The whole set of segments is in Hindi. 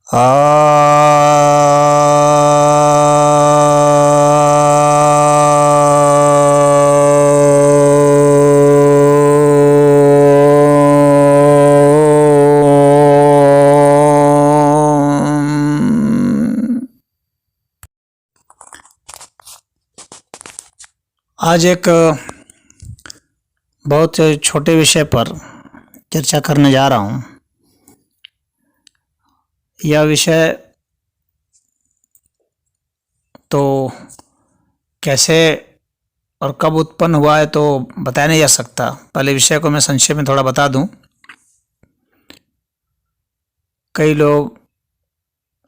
आज एक बहुत छोटे विषय पर चर्चा करने जा रहा हूँ। यह विषय तो कैसे और कब उत्पन्न हुआ है तो बताया नहीं जा सकता। पहले विषय को मैं संक्षेप में थोड़ा बता दूं। कई लोग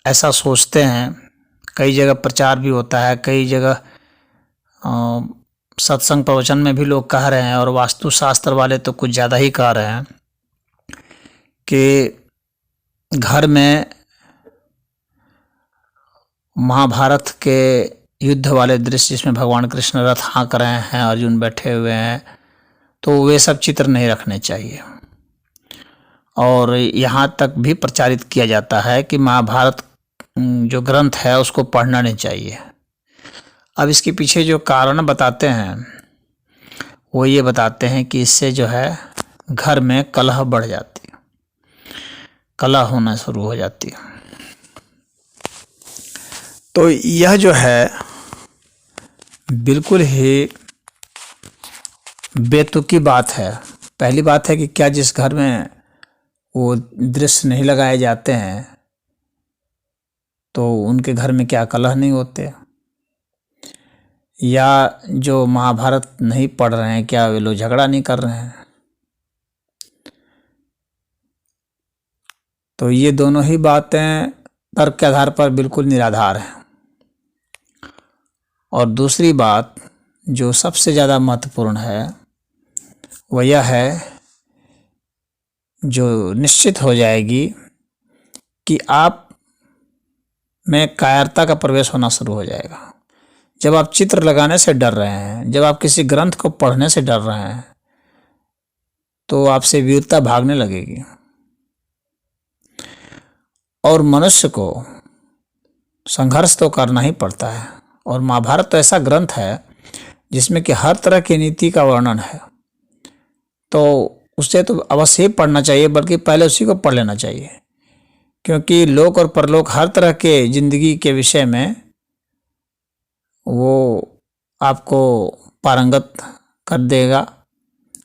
ऐसा सोचते हैं, कई जगह प्रचार भी होता है, कई जगह सत्संग प्रवचन में भी लोग कह रहे हैं, और वास्तुशास्त्र वाले तो कुछ ज़्यादा ही कह रहे हैं कि घर में महाभारत के युद्ध वाले दृश्य जिसमें भगवान कृष्ण रथ हाँक रहे हैं, अर्जुन बैठे हुए हैं, तो वे सब चित्र नहीं रखने चाहिए। और यहाँ तक भी प्रचारित किया जाता है कि महाभारत जो ग्रंथ है उसको पढ़ना नहीं चाहिए। अब इसके पीछे जो कारण बताते हैं वो ये बताते हैं कि इससे जो है घर में कलह बढ़ जाती है, कलह होना शुरू हो जाती है। तो यह जो है बिल्कुल ही बेतुकी बात है। पहली बात है कि क्या जिस घर में वो दृश्य नहीं लगाए जाते हैं तो उनके घर में क्या कलह नहीं होते? या जो महाभारत नहीं पढ़ रहे हैं क्या वे लोग झगड़ा नहीं कर रहे हैं? तो ये दोनों ही बातें तर्क के आधार पर बिल्कुल निराधार हैं। और दूसरी बात जो सबसे ज़्यादा महत्वपूर्ण है वह यह है, जो निश्चित हो जाएगी कि आप में कायरता का प्रवेश होना शुरू हो जाएगा। जब आप चित्र लगाने से डर रहे हैं, जब आप किसी ग्रंथ को पढ़ने से डर रहे हैं, तो आपसे वीरता भागने लगेगी। और मनुष्य को संघर्ष तो करना ही पड़ता है। और महाभारत तो ऐसा ग्रंथ है जिसमें कि हर तरह की नीति का वर्णन है, तो उसे तो अवश्य ही पढ़ना चाहिए, बल्कि पहले उसी को पढ़ लेना चाहिए। क्योंकि लोक और परलोक हर तरह के जिंदगी के विषय में वो आपको पारंगत कर देगा।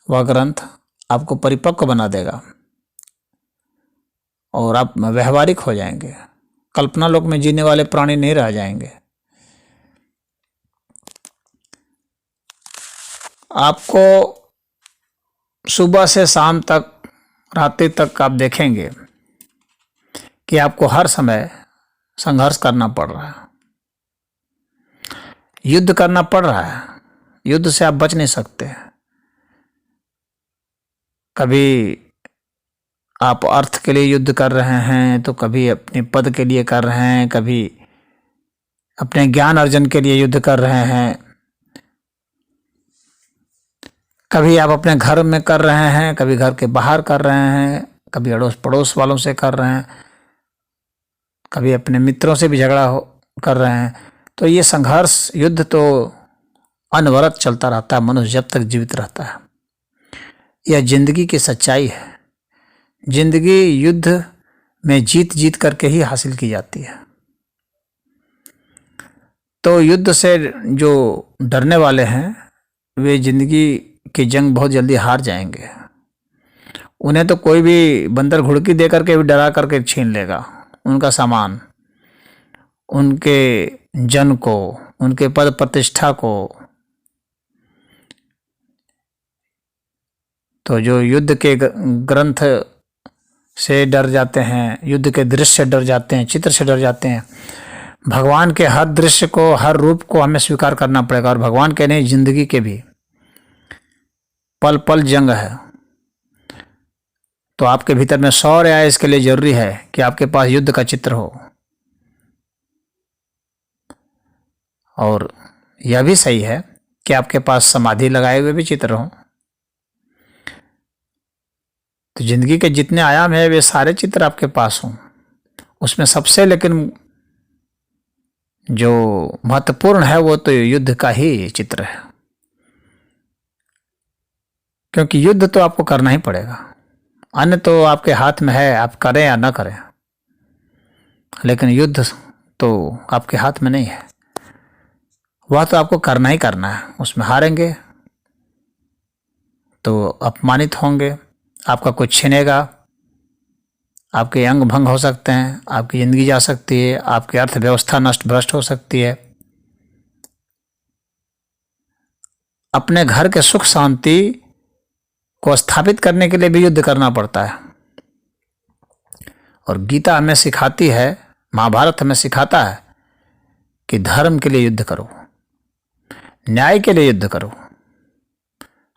वह ग्रंथ आपको परिपक्व बना देगा और आप व्यवहारिक हो जाएंगे। कल्पना लोक में जीने वाले प्राणी नहीं रह जाएंगे। आपको सुबह से शाम तक, रात्रि तक आप देखेंगे कि आपको हर समय संघर्ष करना पड़ रहा है, युद्ध करना पड़ रहा है। युद्ध से आप बच नहीं सकते। कभी आप अर्थ के लिए युद्ध कर रहे हैं, तो कभी अपने पद के लिए कर रहे हैं, कभी अपने ज्ञान अर्जन के लिए युद्ध कर रहे हैं, कभी आप अपने घर में कर रहे हैं, कभी घर के बाहर कर रहे हैं, कभी अड़ोस पड़ोस वालों से कर रहे हैं, कभी अपने मित्रों से भी झगड़ा कर रहे हैं। तो ये संघर्ष, युद्ध तो अनवरत चलता रहता है मनुष्य जब तक जीवित रहता है। यह जिंदगी की सच्चाई है। जिंदगी युद्ध में जीत जीत करके ही हासिल की जाती है। तो युद्ध से जो डरने वाले हैं वे जिंदगी की जंग बहुत जल्दी हार जाएंगे। उन्हें तो कोई भी बंदर घुड़की दे करके भी डरा करके छीन लेगा उनका सामान, उनके जन को, उनके पद प्रतिष्ठा को। तो जो युद्ध के ग्रंथ से डर जाते हैं, युद्ध के दृश्य से डर जाते हैं, चित्र से डर जाते हैं, भगवान के हर दृश्य को, हर रूप को हमें स्वीकार करना पड़ेगा। और भगवान के नहीं, जिंदगी के भी पल पल जंग है। तो आपके भीतर में शौर्य आए, इसके लिए जरूरी है कि आपके पास युद्ध का चित्र हो। और यह भी सही है कि आपके पास समाधि लगाए हुए भी चित्र हों। तो जिंदगी के जितने आयाम है वे सारे चित्र आपके पास हों, उसमें सबसे लेकिन जो महत्वपूर्ण है वो तो युद्ध का ही चित्र है, क्योंकि युद्ध तो आपको करना ही पड़ेगा। अन्य तो आपके हाथ में है, आप करें या ना करें, लेकिन युद्ध तो आपके हाथ में नहीं है। वह तो आपको करना ही करना है। उसमें हारेंगे तो अपमानित होंगे, आपका कुछ छिनेगा, आपके अंग भंग हो सकते हैं, आपकी ज़िंदगी जा सकती है, आपकी अर्थव्यवस्था नष्ट भ्रष्ट हो सकती है। अपने घर के सुख शांति को स्थापित करने के लिए भी युद्ध करना पड़ता है। और गीता हमें सिखाती है, महाभारत हमें सिखाता है कि धर्म के लिए युद्ध करो, न्याय के लिए युद्ध करो,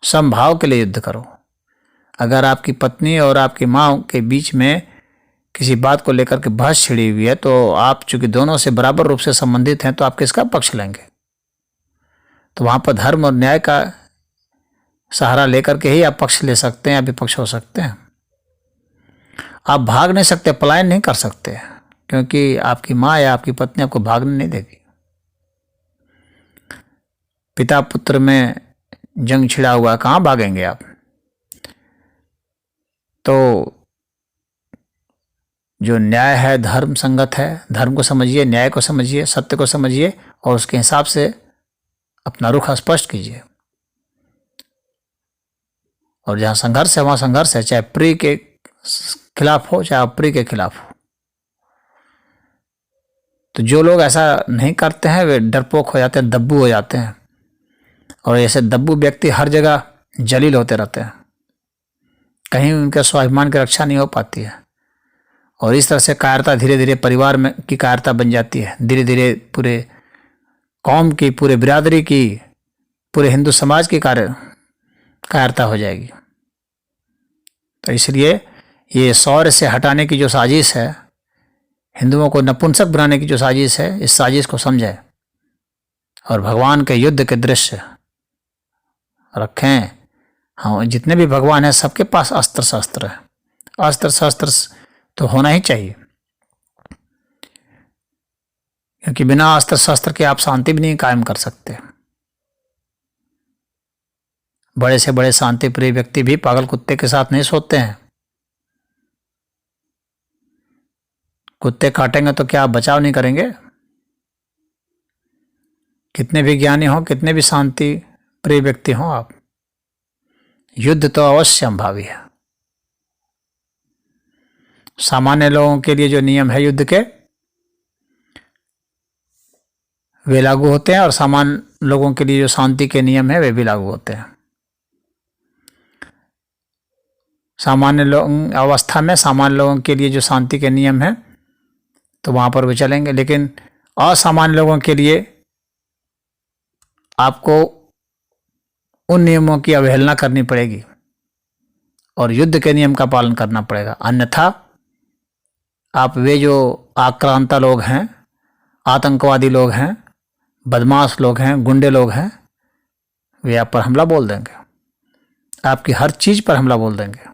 समभाव के लिए युद्ध करो। अगर आपकी पत्नी और आपकी माँ के बीच में किसी बात को लेकर के बहस छिड़ी हुई है, तो आप चूंकि दोनों से बराबर रूप से संबंधित हैं, तो आप किसका पक्ष लेंगे? तो वहां पर धर्म और न्याय का सहारा लेकर के ही आप पक्ष ले सकते हैं या विपक्ष हो सकते हैं। आप भाग नहीं सकते, पलायन नहीं कर सकते, क्योंकि आपकी माँ या आपकी पत्नी आपको भागने नहीं देगी। पिता पुत्र में जंग छिड़ा हुआ, कहाँ भागेंगे आप? तो जो न्याय है धर्म संगत है, धर्म को समझिए, न्याय को समझिए, सत्य को समझिए और उसके हिसाब से अपना रुख स्पष्ट कीजिए। और जहाँ संघर्ष है वहाँ संघर्ष है, चाहे प्रिय के खिलाफ हो चाहे अप्रिय के खिलाफ हो। तो जो लोग ऐसा नहीं करते हैं वे डरपोक हो जाते हैं, दब्बू हो जाते हैं। और ऐसे दब्बू व्यक्ति हर जगह जलील होते रहते हैं, कहीं उनके स्वाभिमान की रक्षा नहीं हो पाती है। और इस तरह से कायरता धीरे धीरे परिवार में की कायरता बन जाती है, धीरे धीरे पूरे कौम की, पूरे बिरादरी की, पूरे हिंदू समाज की कायरता हो जाएगी। तो इसलिए ये शौर्य से हटाने की जो साजिश है, हिंदुओं को नपुंसक बनाने की जो साजिश है, इस साजिश को समझें और भगवान के युद्ध के दृश्य रखें। हाँ, जितने भी भगवान हैं सबके पास अस्त्र शस्त्र है, अस्त्र शस्त्र तो होना ही चाहिए, क्योंकि बिना अस्त्र शस्त्र के आप शांति भी नहीं कायम कर सकते। बड़े से बड़े शांति प्रिय व्यक्ति भी पागल कुत्ते के साथ नहीं सोते हैं। कुत्ते काटेंगे तो क्या आप बचाव नहीं करेंगे? कितने भी ज्ञानी हो, कितने भी शांति प्रिय व्यक्ति हो आप, युद्ध तो अवश्य संभावी है। सामान्य लोगों के लिए जो नियम है युद्ध के, वे लागू होते हैं, और सामान्य लोगों के लिए जो शांति के नियम है वे भी लागू होते हैं। सामान्य लोग अवस्था में सामान्य लोगों के लिए जो शांति के नियम है तो वहां पर वे चलेंगे, लेकिन असामान्य लोगों के लिए आपको उन नियमों की अवहेलना करनी पड़ेगी और युद्ध के नियम का पालन करना पड़ेगा। अन्यथा आप वे जो आक्रांता लोग हैं, आतंकवादी लोग हैं, बदमाश लोग हैं, गुंडे लोग हैं, वे आप पर हमला बोल देंगे, आपकी हर चीज पर हमला बोल देंगे।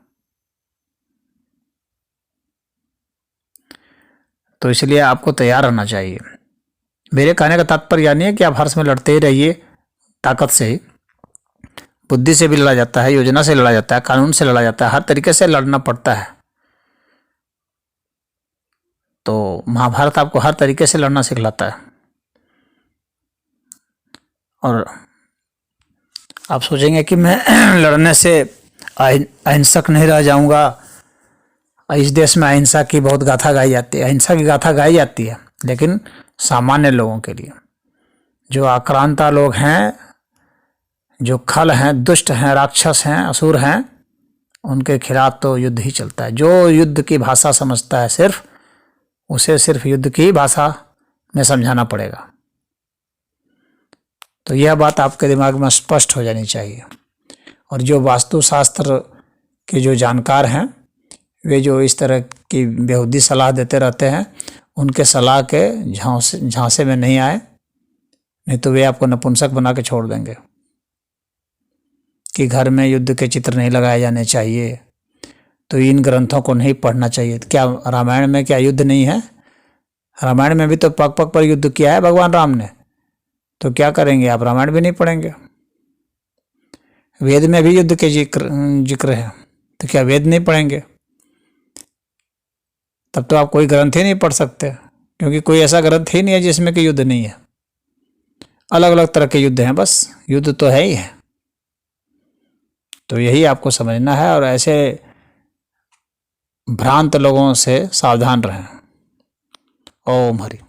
तो इसलिए आपको तैयार रहना चाहिए। मेरे कहने का तात्पर्य यह नहीं है कि आप हर समय लड़ते ही रहिए ताकत से ही। बुद्धि से भी लड़ा जाता है, योजना से लड़ा जाता है, कानून से लड़ा जाता है, हर तरीके से लड़ना पड़ता है। तो महाभारत आपको हर तरीके से लड़ना सिखलाता है। और आप सोचेंगे कि मैं लड़ने से अहिंसक नहीं रह जाऊंगा। इस देश में अहिंसा की बहुत गाथा गाई जाती है, अहिंसा की गाथा गाई जाती है, लेकिन सामान्य लोगों के लिए, जो आक्रांता लोग हैं, जो खल हैं, दुष्ट हैं, राक्षस हैं, असुर हैं, उनके खिलाफ तो युद्ध ही चलता है। जो युद्ध की भाषा समझता है सिर्फ उसे सिर्फ युद्ध की भाषा में समझाना पड़ेगा। तो यह बात आपके दिमाग में स्पष्ट हो जानी चाहिए। और जो वास्तुशास्त्र के जो जानकार हैं, वे जो इस तरह की बेहुदी सलाह देते रहते हैं, उनके सलाह के झांसे में नहीं आए, नहीं तो वे आपको नपुंसक बना के छोड़ देंगे कि घर में युद्ध के चित्र नहीं लगाए जाने चाहिए, तो इन ग्रंथों को नहीं पढ़ना चाहिए। क्या रामायण में क्या युद्ध नहीं है? रामायण में भी तो पग पग पर युद्ध किया है भगवान राम ने, तो क्या करेंगे आप, रामायण भी नहीं पढ़ेंगे। वेद में भी युद्ध के जिक्र है, तो क्या वेद नहीं पढ़ेंगे? तब तो आप कोई ग्रंथ ही नहीं पढ़ सकते, क्योंकि कोई ऐसा ग्रंथ ही नहीं है जिसमें कि युद्ध नहीं है। अलग अलग तरह के युद्ध हैं, बस युद्ध तो है ही है। तो यही आपको समझना है, और ऐसे भ्रांत लोगों से सावधान रहें। ओम हरि।